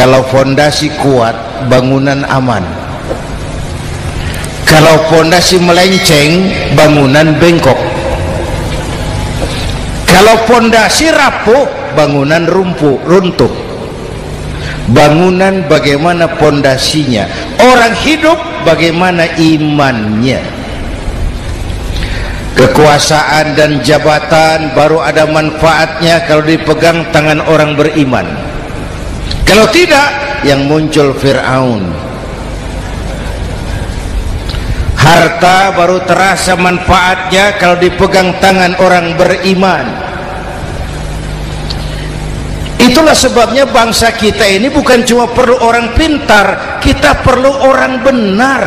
Kalau fondasi kuat, bangunan aman. Kalau fondasi melenceng, bangunan bengkok. Kalau fondasi rapuh, bangunan runtuh. Bangunan bagaimana fondasinya? Orang hidup bagaimana imannya? Kekuasaan dan jabatan baru ada manfaatnya kalau dipegang tangan orang beriman. Kalau tidak, yang muncul Fir'aun. Harta baru terasa manfaatnya kalau dipegang tangan orang beriman. Itulah sebabnya bangsa kita ini bukan cuma perlu orang pintar, kita perlu orang benar.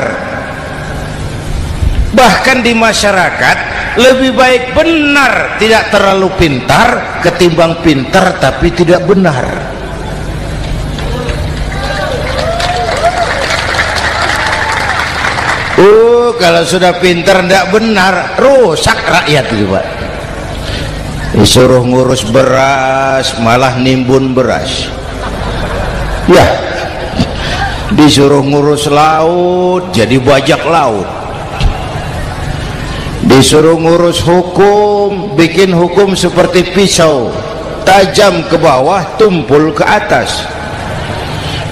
Bahkan di masyarakat lebih baik benar tidak terlalu pintar ketimbang pintar tapi tidak benar. Kalau sudah pintar tidak benar, rusak rakyat itu, Pak. Disuruh ngurus beras malah nimbun beras, ya. Disuruh ngurus laut jadi bajak laut. Disuruh ngurus hukum, bikin hukum seperti pisau, tajam ke bawah, tumpul ke atas.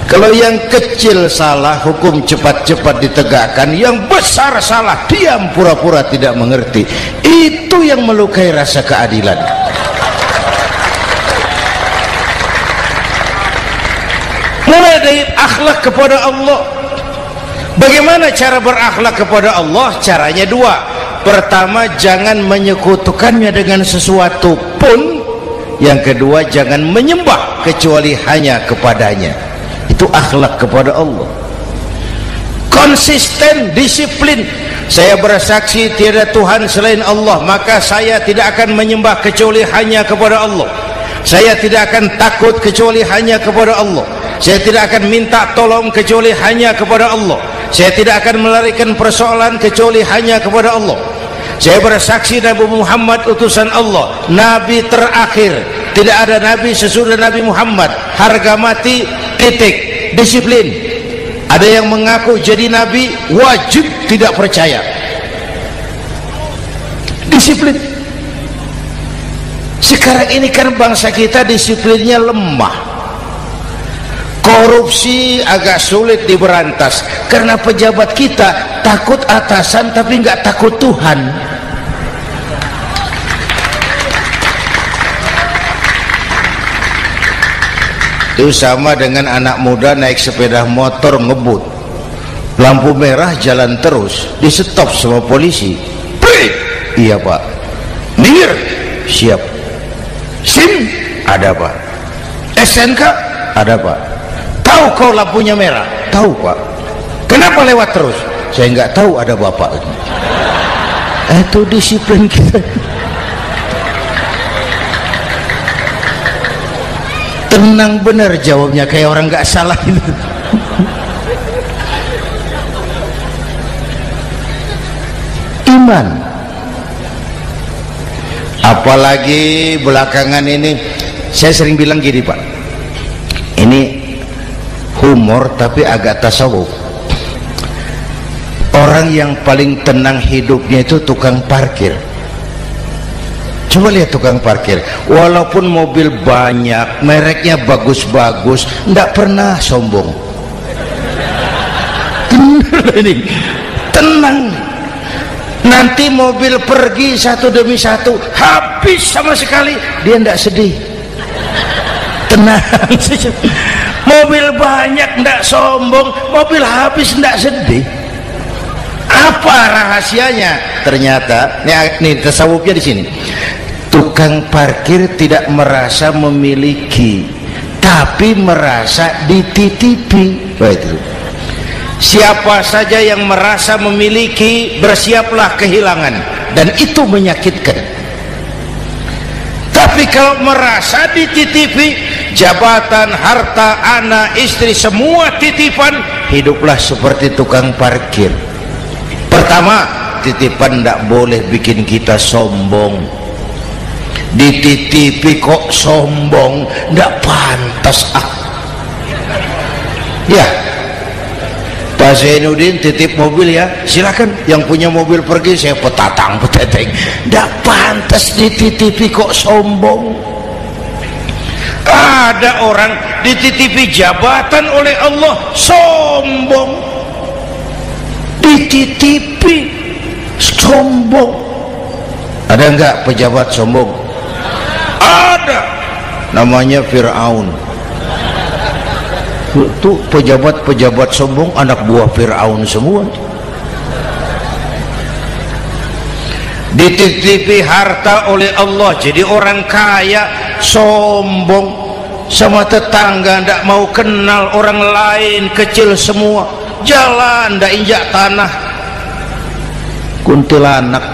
Kalau yang kecil salah, hukum cepat-cepat ditegakkan. Yang besar salah, diam pura-pura tidak mengerti. Itu yang melukai rasa keadilan. Mulai dari akhlak kepada Allah. Bagaimana cara berakhlak kepada Allah? Caranya dua. Pertama, jangan menyekutukannya dengan sesuatu pun. Yang kedua, jangan menyembah kecuali hanya kepadanya. Itu akhlak kepada Allah. Konsisten, disiplin. Saya bersaksi tiada Tuhan selain Allah, maka saya tidak akan menyembah kecuali hanya kepada Allah. Saya tidak akan takut kecuali hanya kepada Allah. Saya tidak akan minta tolong kecuali hanya kepada Allah. Saya tidak akan melarikan persoalan kecuali hanya kepada Allah. Saya bersaksi Nabi Muhammad utusan Allah, Nabi terakhir. Tidak ada Nabi sesudah Nabi Muhammad. Harga mati, titik. Disiplin. Ada yang mengaku jadi Nabi, wajib tidak percaya. Disiplin. Sekarang ini kan bangsa kita disiplinnya lemah. Korupsi agak sulit diberantas karena pejabat kita takut atasan tapi nggak takut Tuhan. Itu sama dengan anak muda naik sepeda motor ngebut, lampu merah jalan terus, di stop sama polisi. Break. Iya Pak. Minggir. Siap. SIM ada Pak. SNK ada Pak. Tahu kau lampunya merah? Tahu Pak. Kenapa lewat terus? Saya nggak tahu, ada Bapak. Itu disiplin kita. Tenang bener jawabnya, kayak orang nggak salah itu. Iman. Apalagi belakangan ini saya sering bilang gini Pak, ini humor tapi agak tasawuf. Orang yang paling tenang hidupnya itu tukang parkir. Coba lihat tukang parkir, walaupun mobil banyak, mereknya bagus-bagus, tidak pernah sombong. Ini tenang. Nanti mobil pergi satu demi satu, habis sama sekali, dia tidak sedih. Tenang. Mobil banyak tidak sombong, mobil habis tidak sedih. Apa rahasianya? Ternyata, nih tasawufnya di sini. Tukang parkir tidak merasa memiliki, tapi merasa dititipi. Itu. Siapa saja yang merasa memiliki, bersiaplah kehilangan, dan itu menyakitkan. Tapi kalau merasa dititipi, jabatan, harta, anak, istri, semua titipan, hiduplah seperti tukang parkir. Pertama, titipan tidak boleh bikin kita sombong. Dititipi kok sombong, tidak pantas. Ya, Pak Zainuddin titip mobil ya, silakan. Yang punya mobil pergi, saya petatang peteteng. Nggak pantas dititipi, kok sombong. Ada orang dititipi jabatan oleh Allah sombong, dititipi sombong. Ada enggak pejabat sombong? Ada, namanya Fir'aun. Itu pejabat-pejabat sombong anak buah Fir'aun semua. Dititipi harta oleh Allah jadi orang kaya, sombong, sama tetangga ndak mau kenal orang lain, kecil semua, jalan ndak injak tanah, kuntilanak.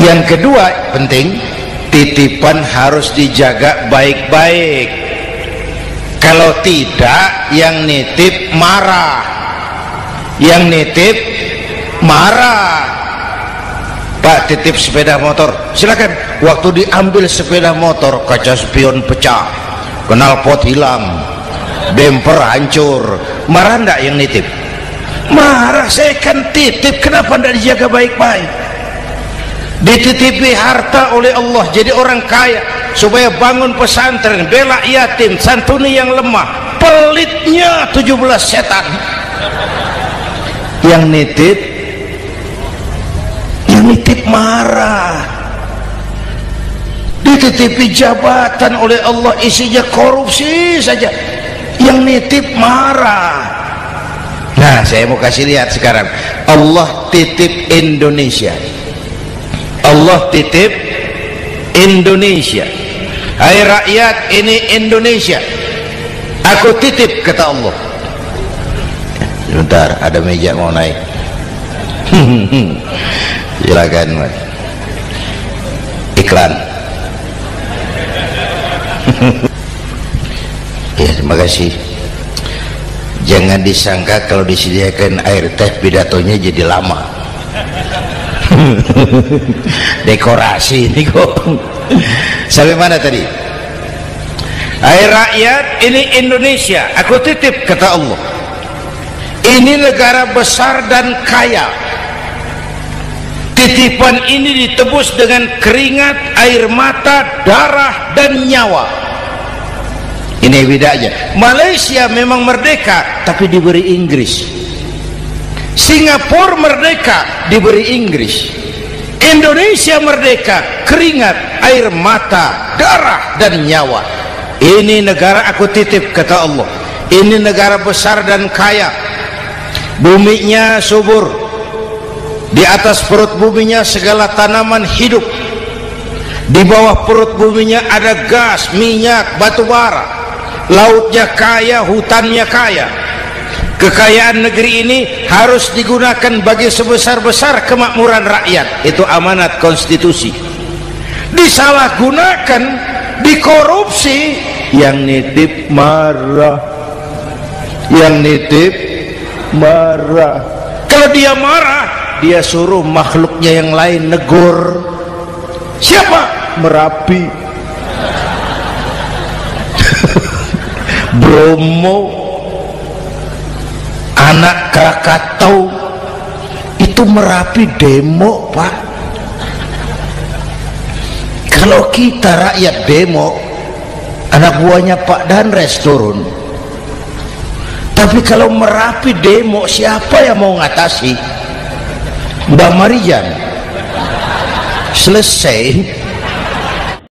Yang kedua penting, titipan harus dijaga baik-baik. Kalau tidak, yang nitip marah, yang nitip marah. Pak, titip sepeda motor, silakan. Waktu diambil sepeda motor, kaca spion pecah, knalpot hilang, bemper hancur, marah ndak yang nitip? Marah. Saya kan titip, kenapa ndak dijaga baik-baik? Dititipi harta oleh Allah jadi orang kaya supaya bangun pesantren, bela yatim, santuni yang lemah, pelitnya 17 setan. Yang nitip marah. Dititipi jabatan oleh Allah isinya korupsi saja, yang nitip marah. Nah, saya mau kasih lihat sekarang, Allah titip Indonesia. Allah titip Indonesia. Hai rakyat, ini Indonesia, aku titip, kata Allah. Sebentar, ada meja mau naik. Silakan Mas. Iklan. Ya, terima kasih. Jangan disangka kalau disediakan air teh pidatonya jadi lama. Dekorasi ini kok. Sampai mana tadi? Hai rakyat, ini Indonesia, aku titip, kata Allah. Ini negara besar dan kaya. Titipan ini ditebus dengan keringat, air mata, darah, dan nyawa. Ini bedanya. Malaysia memang merdeka tapi diberi Inggris. Singapura merdeka diberi Inggris. Indonesia merdeka, keringat, air mata, darah, dan nyawa. Ini negara aku titip, kata Allah. Ini negara besar dan kaya. Buminya subur, di atas perut buminya segala tanaman hidup, di bawah perut buminya ada gas, minyak, batu bara, lautnya kaya, hutannya kaya. Kekayaan negeri ini harus digunakan bagi sebesar-besar kemakmuran rakyat. Itu amanat konstitusi. Disalahgunakan, dikorupsi, yang nitip marah, yang nitip marah. Kalau dia marah, dia suruh makhluknya yang lain negur. Siapa? Merapi, Bromo, anak Krakatau. Itu Merapi demo, Pak. Kalau kita rakyat demo, anak buahnya Pak Danres turun. Tapi kalau Merapi demo, siapa yang mau ngatasi? Mbak Marijan. Selesai.